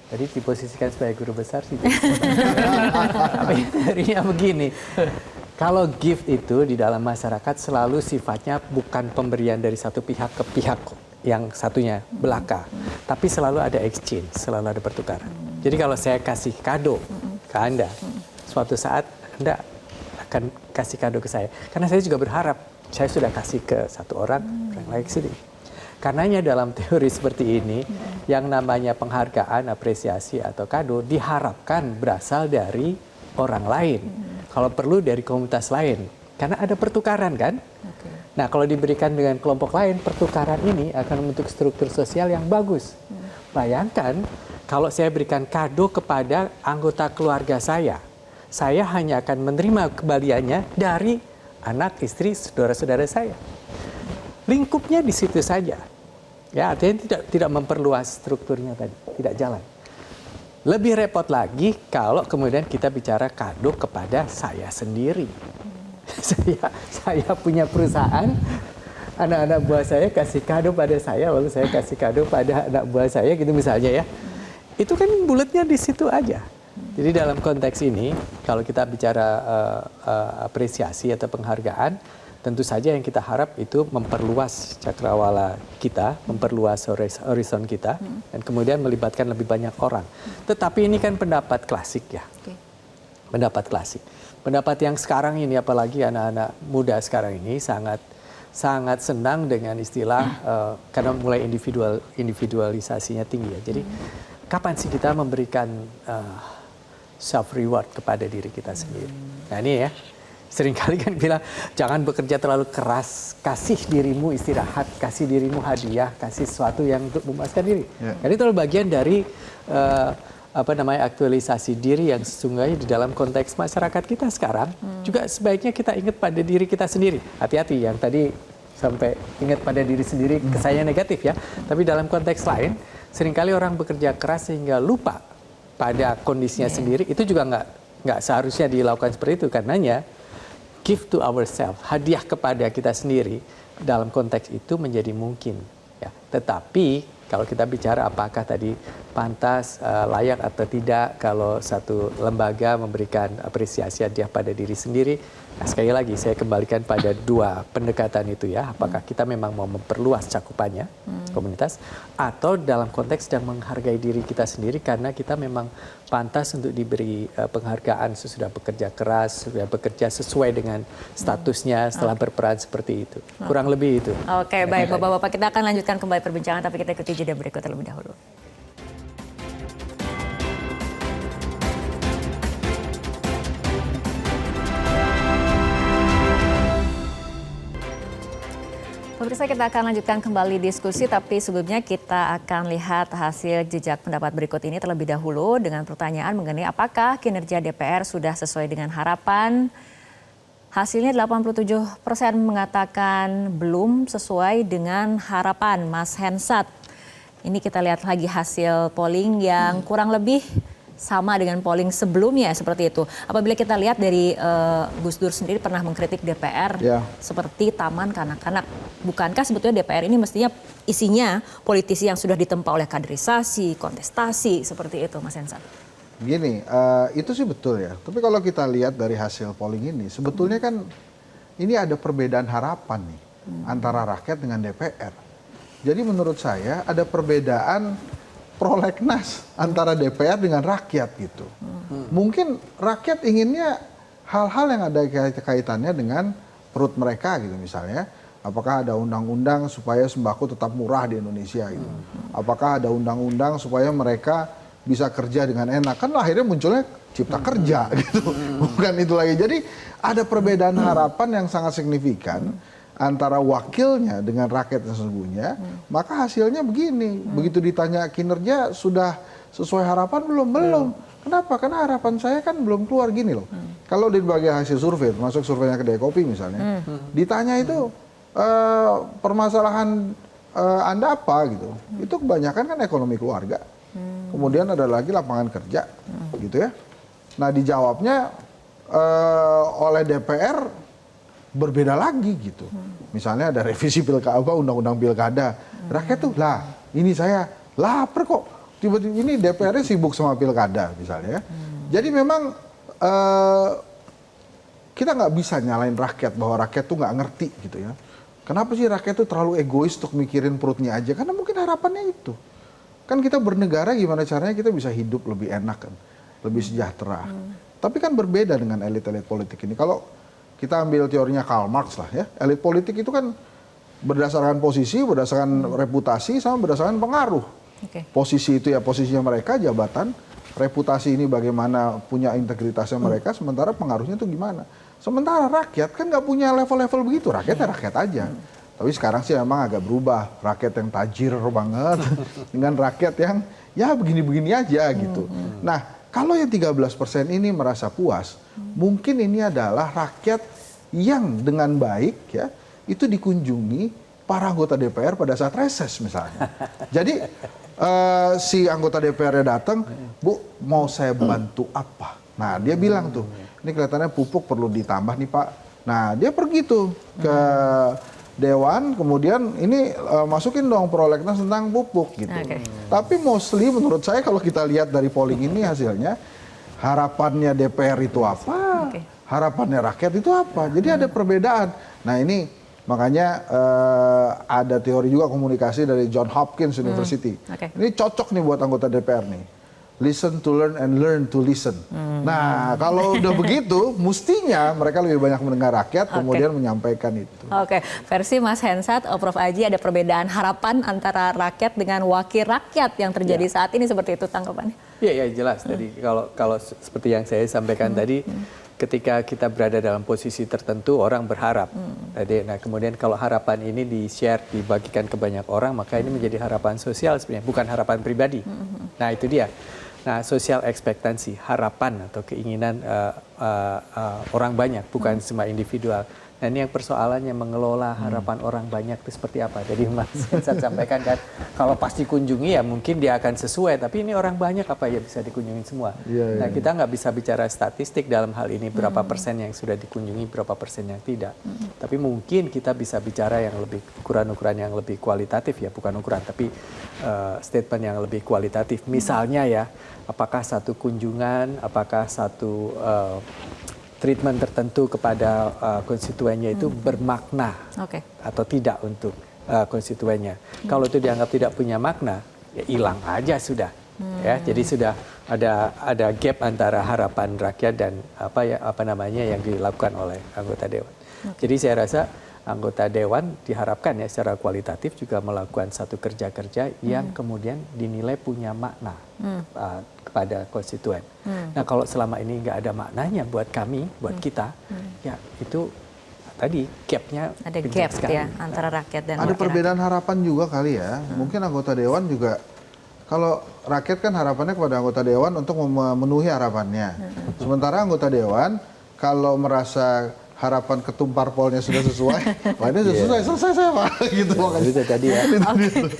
Jadi diposisikan sebagai guru besar sih. Tapi teorinya begini, kalau gift itu di dalam masyarakat selalu sifatnya bukan pemberian dari satu pihak ke pihak yang satunya belaka, tapi selalu ada exchange, selalu ada pertukaran. Jadi kalau saya kasih kado ke Anda, suatu saat Anda akan kasih kado ke saya. Karena saya juga berharap saya sudah kasih ke satu orang lain ke sini. Karenanya dalam teori seperti ini, yang namanya penghargaan, apresiasi atau kado diharapkan berasal dari orang lain. Kalau perlu dari komunitas lain. Karena ada pertukaran kan? Nah kalau diberikan dengan kelompok lain, pertukaran ini akan membentuk struktur sosial yang bagus. Bayangkan kalau saya berikan kado kepada anggota keluarga saya hanya akan menerima kembaliannya dari anak, istri, saudara-saudara saya. Lingkupnya di situ saja. Ya, artinya tidak memperluas strukturnya tadi, tidak jalan. Lebih repot lagi kalau kemudian kita bicara kado kepada saya sendiri. Saya punya perusahaan, anak-anak buah saya kasih kado pada saya, lalu saya kasih kado pada anak buah saya gitu misalnya ya. Itu kan bulatnya di situ aja. Jadi dalam konteks ini, kalau kita bicara apresiasi atau penghargaan, tentu saja yang kita harap itu memperluas cakrawala kita, memperluas horizon kita, dan kemudian melibatkan lebih banyak orang. Tetapi ini kan pendapat klasik ya, pendapat klasik. Pendapat yang sekarang ini, apalagi anak-anak muda sekarang ini sangat senang dengan istilah, karena mulai individualisasinya tinggi ya. Jadi kapan sih kita memberikan self reward kepada diri kita sendiri. Nah ini ya, seringkali kan bilang jangan bekerja terlalu keras, kasih dirimu istirahat, kasih dirimu hadiah, kasih sesuatu yang untuk memuaskan diri. Jadi itu bagian dari aktualisasi diri yang sesungguhnya di dalam konteks masyarakat kita sekarang juga sebaiknya kita ingat pada diri kita sendiri. Hati-hati yang tadi sampai ingat pada diri sendiri kesannya negatif ya. Tapi dalam konteks lain seringkali orang bekerja keras sehingga lupa pada kondisinya sendiri, itu juga nggak seharusnya dilakukan seperti itu. Karenanya give to ourselves, hadiah kepada kita sendiri dalam konteks itu menjadi mungkin. Ya. Tetapi kalau kita bicara apakah tadi pantas, layak atau tidak kalau satu lembaga memberikan apresiasi hadiah pada diri sendiri. Nah, sekali lagi saya kembalikan pada dua pendekatan itu ya. Apakah kita memang mau memperluas cakupannya komunitas atau dalam konteks sedang menghargai diri kita sendiri karena kita memang pantas untuk diberi penghargaan sesudah bekerja keras, sudah bekerja sesuai dengan statusnya setelah berperan seperti itu. Kurang lebih itu. Oke, baik Bapak-bapak, kita akan lanjutkan kembali perbincangan tapi kita ikuti jeda berikut terlebih dahulu. Pemirsa, kita akan lanjutkan kembali diskusi, tapi sebelumnya kita akan lihat hasil jejak pendapat berikut ini terlebih dahulu dengan pertanyaan mengenai apakah kinerja DPR sudah sesuai dengan harapan. Hasilnya 87% mengatakan belum sesuai dengan harapan. Mas Hensat, ini kita lihat lagi hasil polling yang kurang lebih sama dengan polling sebelumnya seperti itu. Apabila kita lihat dari Gus Dur sendiri pernah mengkritik DPR seperti taman kanak-kanak. Bukankah sebetulnya DPR ini mestinya isinya politisi yang sudah ditempa oleh kaderisasi, kontestasi, seperti itu Mas Hensat? Gini, itu sih betul ya. Tapi kalau kita lihat dari hasil polling ini, sebetulnya kan ini ada perbedaan harapan nih antara rakyat dengan DPR. Jadi menurut saya ada perbedaan prolegnas antara DPR dengan rakyat gitu. Mungkin rakyat inginnya hal-hal yang ada kaitannya dengan perut mereka gitu misalnya. Apakah ada undang-undang supaya sembako tetap murah di Indonesia gitu. Apakah ada undang-undang supaya mereka bisa kerja dengan enak. Kan akhirnya munculnya cipta kerja gitu. Bukan itu lagi. Jadi ada perbedaan harapan yang sangat signifikan antara wakilnya dengan rakyat yang sesungguhnya, maka hasilnya begini. Begitu ditanya kinerja sudah sesuai harapan belum? Belum. Kenapa? Karena harapan saya kan belum keluar gini loh. Kalau di bagian hasil survei, termasuk surveinya Kedai Kopi misalnya, ditanya itu permasalahan Anda apa gitu. Itu kebanyakan kan ekonomi keluarga. Kemudian ada lagi lapangan kerja gitu ya. Nah dijawabnya oleh DPR berbeda lagi gitu. Misalnya ada revisi pilkada, undang-undang pilkada. Rakyat tuh lah, ini saya lapar kok. Tiba-tiba ini DPR-nya sibuk sama pilkada misalnya. Jadi memang kita nggak bisa nyalain rakyat bahwa rakyat tuh nggak ngerti gitu ya. Kenapa sih rakyat tuh terlalu egois untuk mikirin perutnya aja? Karena mungkin harapannya itu. Kan kita bernegara gimana caranya kita bisa hidup lebih enak kan, lebih sejahtera. Tapi kan berbeda dengan elit-elit politik ini. Kalau kita ambil teorinya Karl Marx lah ya, elit politik itu kan berdasarkan posisi, berdasarkan reputasi, sama berdasarkan pengaruh. Posisi itu ya posisinya mereka, jabatan, reputasi ini bagaimana punya integritasnya mereka, sementara pengaruhnya itu gimana. Sementara rakyat kan nggak punya level-level begitu, rakyatnya rakyat aja. Tapi sekarang sih memang agak berubah, rakyat yang tajir banget dengan rakyat yang ya begini-begini aja gitu. Nah, kalau yang 13% ini merasa puas, mungkin ini adalah rakyat yang dengan baik ya itu dikunjungi para anggota DPR pada saat reses misalnya. Jadi si anggota DPR-nya datang, Bu, mau saya bantu apa? Nah, dia bilang tuh, ini kelihatannya pupuk perlu ditambah nih Pak. Nah, dia pergi tuh ke Dewan, kemudian ini masukin dong prolegnas tentang pupuk gitu. Tapi mostly menurut saya kalau kita lihat dari polling ini hasilnya, harapannya DPR itu apa, harapannya rakyat itu apa. Jadi ada perbedaan. Nah ini makanya ada teori juga komunikasi dari John Hopkins University. Ini cocok nih buat anggota DPR nih. Listen to learn and learn to listen. Nah, kalau udah begitu, mestinya mereka lebih banyak mendengar rakyat, kemudian menyampaikan itu. Versi Mas Hensat, Prof. Aji, ada perbedaan harapan antara rakyat dengan wakil rakyat yang terjadi saat ini, seperti itu tanggapannya? Iya, jelas. Tadi kalau seperti yang saya sampaikan tadi, ketika kita berada dalam posisi tertentu, orang berharap. Nah, kemudian kalau harapan ini di-share, dibagikan ke banyak orang, maka ini menjadi harapan sosial sebenarnya, bukan harapan pribadi. Nah, itu dia. Nah, social ekspektansi, harapan atau keinginan orang banyak, bukan cuma individual. Nah ini yang persoalannya mengelola harapan orang banyak itu seperti apa. Jadi Mas Hensat sampaikan kan, kalau pasti kunjungi ya mungkin dia akan sesuai, tapi ini orang banyak apa ya bisa dikunjungi semua. Nah kita nggak bisa bicara statistik dalam hal ini berapa persen yang sudah dikunjungi, berapa persen yang tidak. Tapi mungkin kita bisa bicara yang lebih ukuran-ukuran yang lebih kualitatif ya, bukan ukuran tapi statement yang lebih kualitatif. Misalnya ya, apakah satu kunjungan, apakah satu treatment tertentu kepada konstituennya itu bermakna atau tidak untuk konstituennya. Kalau itu dianggap tidak punya makna, ya hilang aja sudah. Ya, jadi sudah ada gap antara harapan rakyat dan apa namanya yang dilakukan oleh anggota dewan. Jadi saya rasa anggota dewan diharapkan ya secara kualitatif juga melakukan satu kerja-kerja yang kemudian dinilai punya makna kepada konstituen. Nah kalau selama ini nggak ada maknanya buat kami, buat kita, ya itu tadi gapnya ada gap ya antara rakyat dan ada perbedaan harapan juga kali ya. Mungkin anggota dewan juga, kalau rakyat kan harapannya kepada anggota dewan untuk memenuhi harapannya. Sementara anggota dewan kalau merasa harapan ketum parpolnya sudah sesuai, wah ini sudah selesai saya Pak, gitu makanya. Itu tadi ya.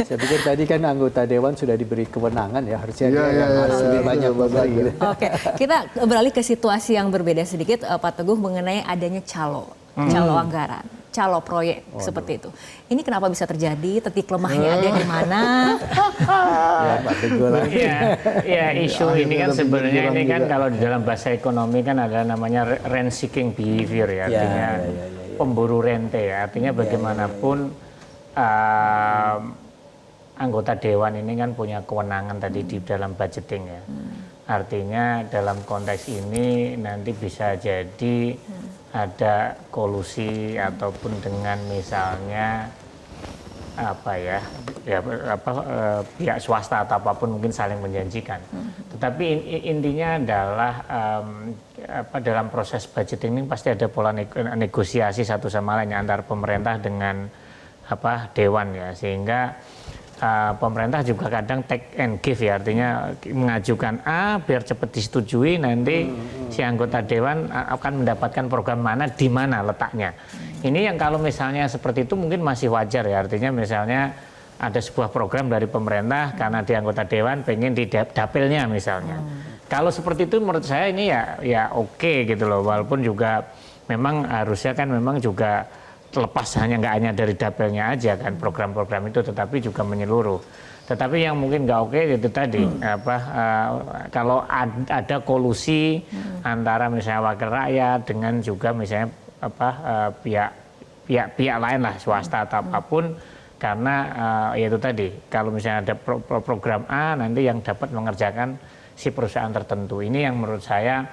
Saya pikir tadi kan anggota dewan sudah diberi kewenangan ya, harusnya dia yang harus lebih banyak memberi. Gitu. Oke, kita beralih ke situasi yang berbeda sedikit, Pak Teguh, mengenai adanya calo anggaran, calo proyek seperti itu. Ini kenapa bisa terjadi? Titik lemahnya ada di mana? Ya, Pak Teguh lah. Ya, isu ini kan sebenarnya ini kan kalau di dalam bahasa ekonomi kan ada namanya rent seeking behavior ya, artinya pemburu rente ya, artinya bagaimanapun anggota dewan ini kan punya kewenangan tadi di dalam budgeting ya. Artinya dalam konteks ini nanti bisa jadi ada kolusi ataupun dengan misalnya pihak swasta atau apapun mungkin saling menjanjikan. Tetapi intinya adalah dalam proses budgeting ini pasti ada pola negosiasi satu sama lain antara pemerintah dengan dewan ya, sehingga pemerintah juga kadang take and give ya, artinya mengajukan A biar cepat disetujui, nanti si anggota dewan akan mendapatkan program mana di mana letaknya. Ini yang kalau misalnya seperti itu mungkin masih wajar ya, artinya misalnya ada sebuah program dari pemerintah karena di anggota dewan pengen di dapilnya misalnya. Kalau seperti itu menurut saya ini ya oke gitu loh, walaupun juga memang harusnya kan memang juga terlepas nggak hanya dari dapilnya aja kan program-program itu, tetapi juga menyeluruh. Tetapi yang mungkin nggak oke itu tadi kalau ada kolusi antara misalnya wakil rakyat dengan juga misalnya pihak lain lah, swasta atau apapun, karena yaitu tadi kalau misalnya ada program A nanti yang dapat mengerjakan si perusahaan tertentu. Ini yang menurut saya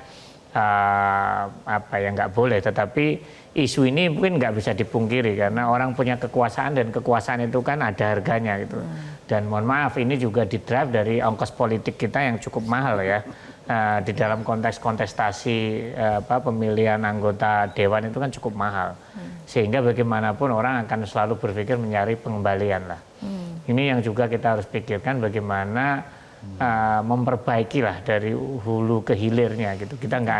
yang nggak boleh. Tetapi isu ini mungkin nggak bisa dipungkiri karena orang punya kekuasaan dan kekuasaan itu kan ada harganya gitu. Dan mohon maaf ini juga didrive dari ongkos politik kita yang cukup mahal ya. Di dalam konteks kontestasi pemilihan anggota dewan itu kan cukup mahal. Sehingga bagaimanapun orang akan selalu berpikir mencari pengembalian lah. Ini yang juga kita harus pikirkan bagaimana memperbaiki lah dari hulu ke hilirnya gitu. Kita nggak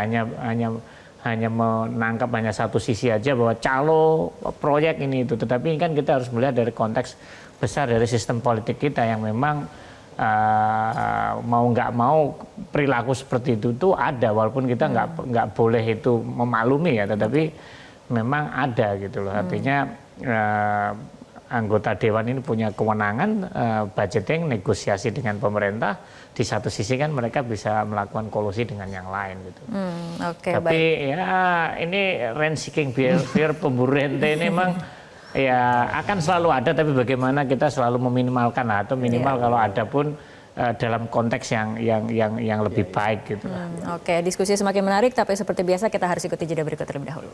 hanya menangkap hanya satu sisi aja bahwa calo proyek ini itu, tetapi kan kita harus melihat dari konteks besar dari sistem politik kita yang memang mau nggak mau perilaku seperti itu tuh ada, walaupun kita nggak boleh itu memaklumi ya, tetapi memang ada gitu loh. Artinya anggota dewan ini punya kewenangan budgeting, negosiasi dengan pemerintah. Di satu sisi kan mereka bisa melakukan kolusi dengan yang lain gitu. Tapi ya ini rent seeking behavior, pemburu rente ini memang ya akan selalu ada, tapi bagaimana kita selalu meminimalkan atau minimal kalau ada pun dalam konteks yang lebih baik gitu. Oke, diskusi semakin menarik, tapi seperti biasa kita harus ikuti jeda berikut terlebih dahulu.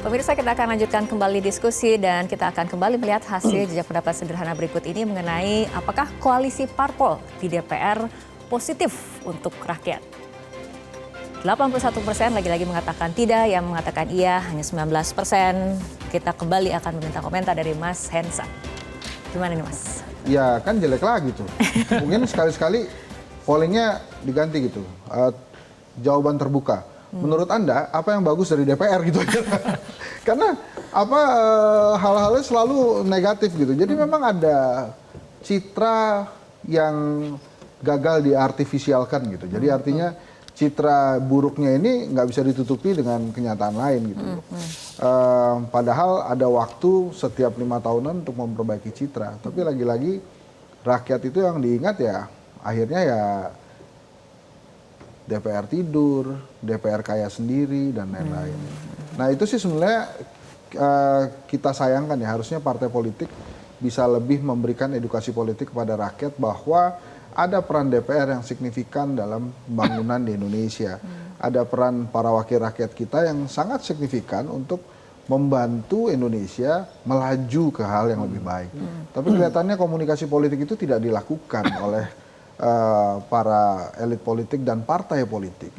Pemirsa, kita akan lanjutkan kembali diskusi dan kita akan kembali melihat hasil jejak pendapat sederhana berikut ini mengenai apakah koalisi parpol di DPR positif untuk rakyat. 81% lagi-lagi mengatakan tidak, yang mengatakan iya hanya 19%. Kita kembali akan meminta komentar dari Mas Hensa. Gimana nih Mas? Ya kan jelek lagi tuh. Mungkin sekali-sekali pollingnya diganti gitu. Jawaban terbuka. Menurut Anda apa yang bagus dari DPR gitu aja. Karena hal-halnya selalu negatif gitu. Jadi memang ada citra yang gagal diartifisialkan gitu. Jadi artinya citra buruknya ini nggak bisa ditutupi dengan kenyataan lain gitu. Padahal ada waktu setiap 5 tahunan untuk memperbaiki citra. Tapi lagi-lagi rakyat itu yang diingat ya akhirnya ya DPR tidur, DPR kaya sendiri dan lain-lain. Nah itu sih sebenarnya kita sayangkan ya, harusnya partai politik bisa lebih memberikan edukasi politik kepada rakyat bahwa ada peran DPR yang signifikan dalam pembangunan di Indonesia. Ada peran para wakil rakyat kita yang sangat signifikan untuk membantu Indonesia melaju ke hal yang lebih baik. Tapi kelihatannya komunikasi politik itu tidak dilakukan oleh para elit politik dan partai politik.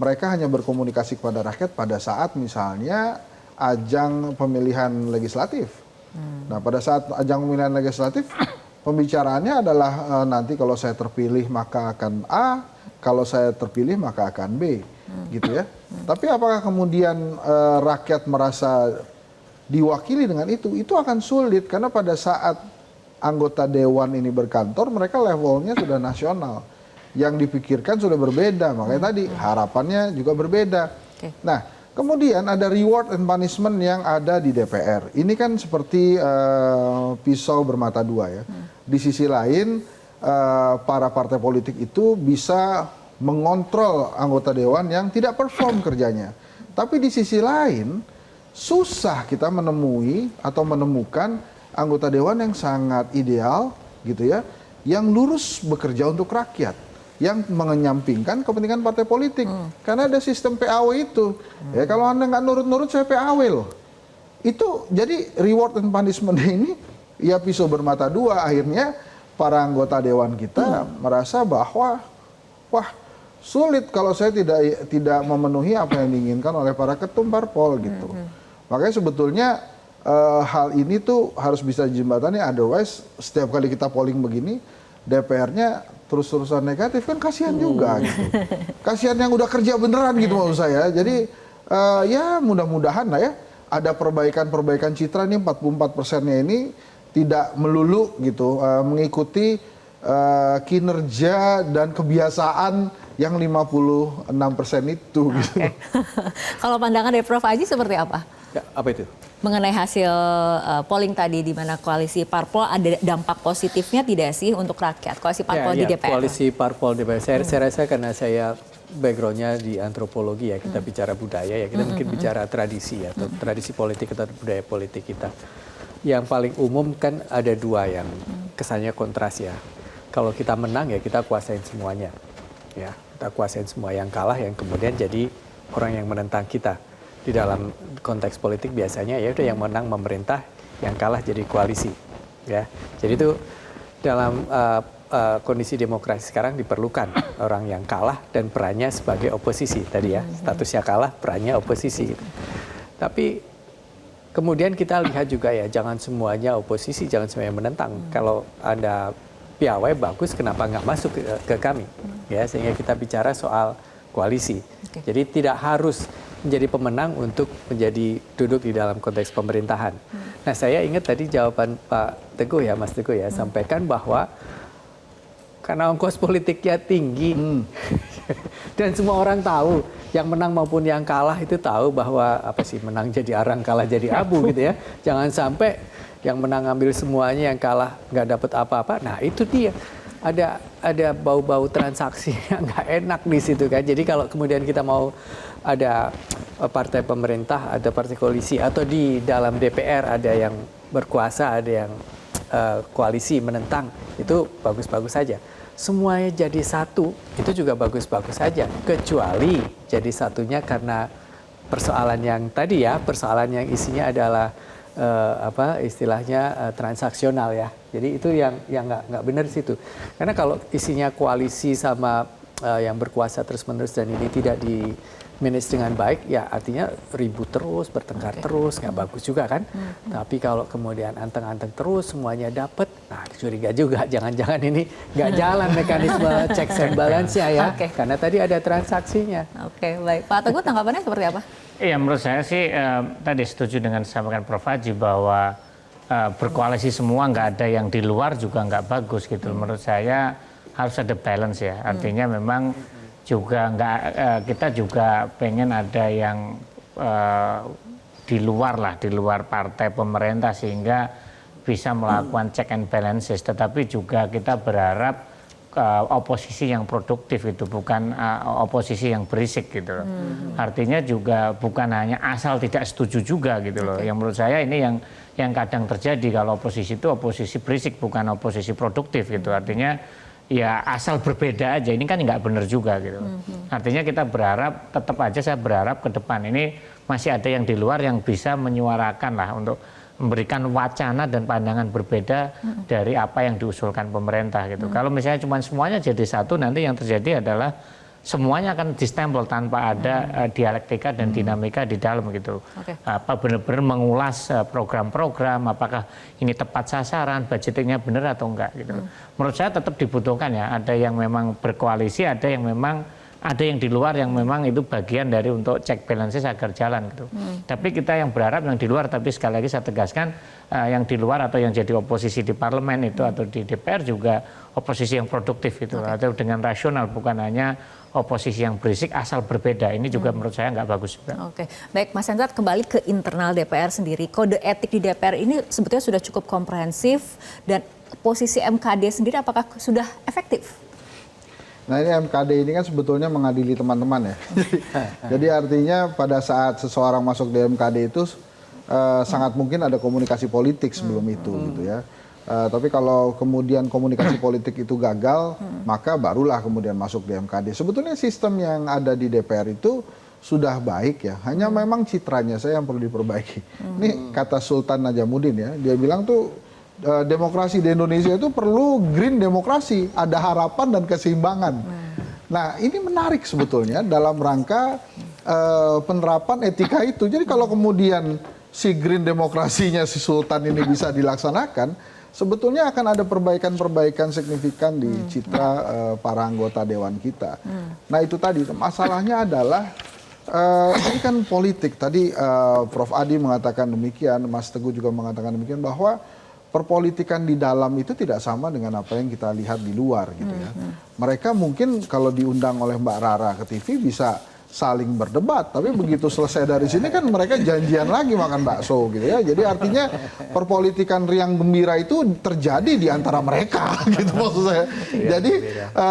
Mereka hanya berkomunikasi kepada rakyat pada saat misalnya ajang pemilihan legislatif. Nah pada saat ajang pemilihan legislatif pembicaraannya adalah nanti kalau saya terpilih maka akan A, kalau saya terpilih maka akan B, gitu ya. Tapi apakah kemudian rakyat merasa diwakili dengan itu? Itu akan sulit karena pada saat anggota dewan ini berkantor, mereka levelnya sudah nasional. Yang dipikirkan sudah berbeda, makanya tadi harapannya juga berbeda. Nah, kemudian ada reward and punishment yang ada di DPR. Ini kan seperti pisau bermata dua ya. Di sisi lain, para partai politik itu bisa mengontrol anggota dewan yang tidak perform kerjanya. Tapi di sisi lain, susah kita menemui atau menemukan anggota dewan yang sangat ideal gitu ya, yang lurus bekerja untuk rakyat, yang mengenyampingkan kepentingan partai politik. Karena ada sistem PAW itu. Ya kalau Anda nggak nurut-nurut saya PAW loh. Itu jadi reward and punishment ini ya pisau bermata dua. Akhirnya para anggota dewan kita merasa bahwa wah sulit kalau saya tidak memenuhi apa yang diinginkan oleh para ketum parpol gitu. Makanya sebetulnya hal ini tuh harus bisa dijembatani, otherwise setiap kali kita polling begini DPR-nya terus-terusan negatif kan kasihan juga gitu. Kasihan yang udah kerja beneran gitu maksud saya. Jadi ya mudah-mudahan lah ya ada perbaikan-perbaikan citra nih 44%-nya ini tidak melulu gitu mengikuti kinerja dan kebiasaan yang 56% itu gitu. Kalau pandangan dari Prof Aji seperti apa? Ya, apa itu? Mengenai hasil polling tadi di mana koalisi parpol ada dampak positifnya tidak sih untuk rakyat? Koalisi parpol di DPR. Koalisi parpol DPR. Saya rasa karena saya backgroundnya di antropologi ya, kita bicara budaya ya, kita mungkin bicara tradisi ya, atau tradisi politik atau budaya politik kita. Yang paling umum kan ada dua yang kesannya kontras ya. Kalau kita menang ya kita kuasain semuanya. Ya, kita kuasain semua, yang kalah yang kemudian jadi orang yang menentang kita. Di dalam konteks politik biasanya ya udah yang menang memerintah, yang kalah jadi koalisi. Ya. Jadi itu dalam kondisi demokrasi sekarang diperlukan orang yang kalah dan perannya sebagai oposisi tadi ya. Statusnya kalah, perannya oposisi. Tapi kemudian kita lihat juga ya, jangan semuanya oposisi, jangan semuanya menentang. Kalau Anda piawai bagus, kenapa nggak masuk ke kami? Ya, sehingga kita bicara soal koalisi. Jadi tidak harus menjadi pemenang untuk menjadi duduk di dalam konteks pemerintahan. Nah, saya ingat tadi jawaban Pak Teguh ya, Mas Teguh ya, sampaikan bahwa karena ongkos politiknya tinggi dan semua orang tahu, yang menang maupun yang kalah itu tahu bahwa apa sih, menang jadi arang, kalah jadi abu gitu ya. Jangan sampai yang menang ambil semuanya, yang kalah nggak dapat apa-apa. Nah itu dia, ada bau-bau transaksi yang nggak enak di situ kan. Jadi kalau kemudian kita mau ada partai pemerintah, ada partai koalisi, atau di dalam DPR ada yang berkuasa, ada yang koalisi menentang, itu bagus-bagus saja. Semuanya jadi satu, itu juga bagus-bagus saja. Kecuali jadi satunya karena persoalan yang tadi ya, persoalan yang isinya adalah istilahnya transaksional ya. Jadi itu yang nggak benar di situ. Karena kalau isinya koalisi sama yang berkuasa terus-menerus dan ini tidak di manage dengan baik, ya artinya ribut terus, bertengkar terus, nggak bagus juga kan. Tapi kalau kemudian anteng-anteng terus, semuanya dapat, nah curiga juga, jangan-jangan ini nggak jalan mekanisme checks and balance-nya ya, karena tadi ada transaksinya. Oke, baik. Pak Teguh, tanggapannya seperti apa? Iya, menurut saya sih tadi setuju dengan disampaikan Prof. Haji bahwa berkoalisi semua, nggak ada yang di luar juga nggak bagus gitu. Menurut saya harus ada balance ya, artinya memang juga kita juga pengen ada yang di luar lah, di luar partai pemerintah sehingga bisa melakukan check and balances. Tetapi juga kita berharap oposisi yang produktif itu, bukan oposisi yang berisik gitu loh. Artinya juga bukan hanya asal tidak setuju juga gitu loh. Yang menurut saya ini yang kadang terjadi kalau oposisi itu oposisi berisik, bukan oposisi produktif gitu. Artinya ya asal berbeda aja, ini kan nggak benar juga gitu. Artinya kita berharap, tetap aja saya berharap ke depan ini masih ada yang di luar yang bisa menyuarakan lah untuk memberikan wacana dan pandangan berbeda dari apa yang diusulkan pemerintah gitu. Kalau misalnya cuma semuanya jadi satu, nanti yang terjadi adalah semuanya akan distempel tanpa ada dialektika dan dinamika di dalam gitu. Apa benar-benar mengulas program-program, apakah ini tepat sasaran, budgetingnya benar atau enggak gitu. Menurut saya tetap dibutuhkan ya, ada yang memang berkoalisi, ada yang memang ada yang di luar yang memang itu bagian dari untuk check balances agar jalan gitu. Tapi kita yang berharap yang di luar, tapi sekali lagi saya tegaskan yang di luar atau yang jadi oposisi di parlemen itu atau di DPR juga oposisi yang produktif itu, atau dengan rasional, bukan hanya oposisi yang berisik asal berbeda. Ini juga menurut saya nggak bagus juga. Oke, baik Mas Hensat, kembali ke internal DPR sendiri. Kode etik di DPR ini sebetulnya sudah cukup komprehensif, dan posisi MKD sendiri apakah sudah efektif? Nah ini MKD ini kan sebetulnya mengadili teman-teman ya. Jadi artinya pada saat seseorang masuk di MKD itu sangat mungkin ada komunikasi politik sebelum itu gitu ya. Tapi kalau kemudian komunikasi politik itu gagal, maka barulah kemudian masuk di MKD. Sebetulnya sistem yang ada di DPR itu sudah baik ya, hanya memang citranya saya yang perlu diperbaiki. Ini kata Sultan Najamuddin ya, dia bilang tuh demokrasi di Indonesia itu perlu green demokrasi, ada harapan dan keseimbangan. Nah ini menarik sebetulnya dalam rangka penerapan etika itu. Jadi kalau kemudian si green demokrasinya si Sultan ini bisa dilaksanakan, sebetulnya akan ada perbaikan-perbaikan signifikan di citra para anggota dewan kita. Nah itu tadi, masalahnya adalah ini kan politik. Tadi Prof. Adi mengatakan demikian, Mas Teguh juga mengatakan demikian, bahwa perpolitikan di dalam itu tidak sama dengan apa yang kita lihat di luar gitu ya. Mereka mungkin kalau diundang oleh Mbak Rara ke TV bisa saling berdebat, tapi begitu selesai dari sini kan mereka janjian lagi makan bakso gitu ya. Jadi artinya perpolitikan riang gembira itu terjadi di antara mereka gitu maksud saya. Jadi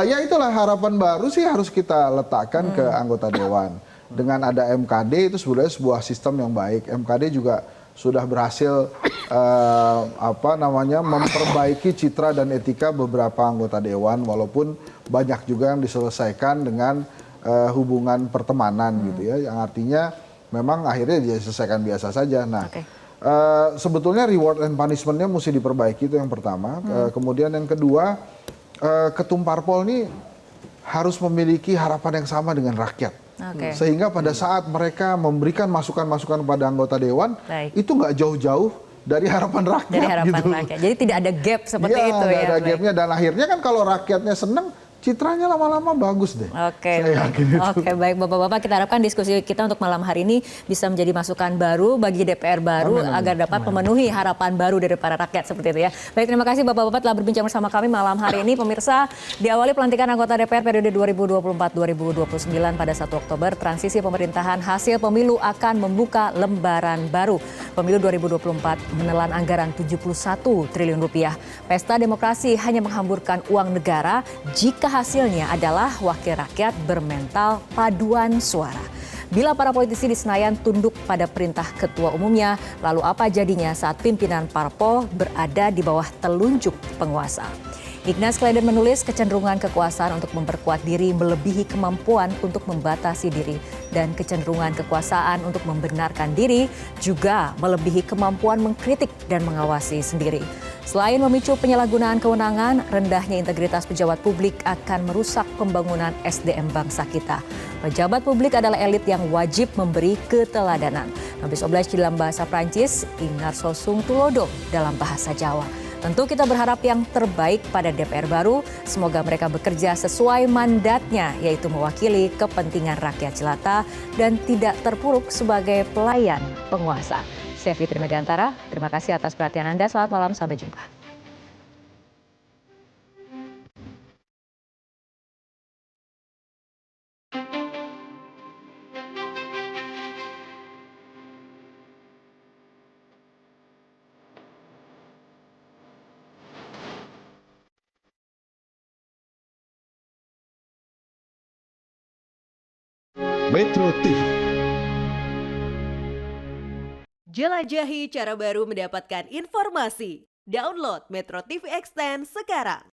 ya itulah harapan baru sih harus kita letakkan ke anggota dewan. Dengan ada MKD itu sebenarnya sebuah sistem yang baik. MKD juga sudah berhasil memperbaiki citra dan etika beberapa anggota dewan, walaupun banyak juga yang diselesaikan dengan hubungan pertemanan gitu ya, yang artinya memang akhirnya dia selesaikan biasa saja. Nah, sebetulnya reward and punishment-nya mesti diperbaiki, itu yang pertama. Kemudian yang kedua, ketum parpol ini harus memiliki harapan yang sama dengan rakyat. Sehingga pada saat mereka memberikan masukan-masukan kepada anggota dewan, itu nggak jauh-jauh dari harapan rakyat. Dari harapan gitu. Rakyat. Jadi tidak ada gap seperti itu ya. Ada gapnya, dan akhirnya kan kalau rakyatnya senang, citranya lama-lama bagus deh. Oke, baik Bapak-Bapak, kita harapkan diskusi kita untuk malam hari ini bisa menjadi masukan baru bagi DPR baru agar dapat memenuhi harapan baru dari para rakyat seperti itu ya. Baik, terima kasih Bapak-Bapak telah berbincang bersama kami malam hari ini. Pemirsa, diawali pelantikan anggota DPR periode 2024-2029 pada 1 Oktober, transisi pemerintahan hasil pemilu akan membuka lembaran baru. Pemilu 2024 menelan anggaran 71 triliun rupiah. Pesta demokrasi hanya menghamburkan uang negara jika hasilnya adalah wakil rakyat bermental paduan suara. Bila para politisi di Senayan tunduk pada perintah ketua umumnya, lalu apa jadinya saat pimpinan parpol berada di bawah telunjuk penguasa? Ignaz Kleden menulis kecenderungan kekuasaan untuk memperkuat diri melebihi kemampuan untuk membatasi diri dan kecenderungan kekuasaan untuk membenarkan diri juga melebihi kemampuan mengkritik dan mengawasi sendiri. Selain memicu penyalahgunaan kewenangan, rendahnya integritas pejabat publik akan merusak pembangunan SDM bangsa kita. Pejabat publik adalah elit yang wajib memberi keteladanan. Habis oblas dalam bahasa Prancis, ingar sosung tulodo dalam bahasa Jawa. Tentu kita berharap yang terbaik pada DPR baru. Semoga mereka bekerja sesuai mandatnya, yaitu mewakili kepentingan rakyat jelata dan tidak terpuruk sebagai pelayan penguasa. Saya Fitri Mediantara, terima kasih atas perhatian Anda. Selamat malam, sampai jumpa. Metro TV. Jelajahi cara baru mendapatkan informasi. Download Metro TV Extend sekarang.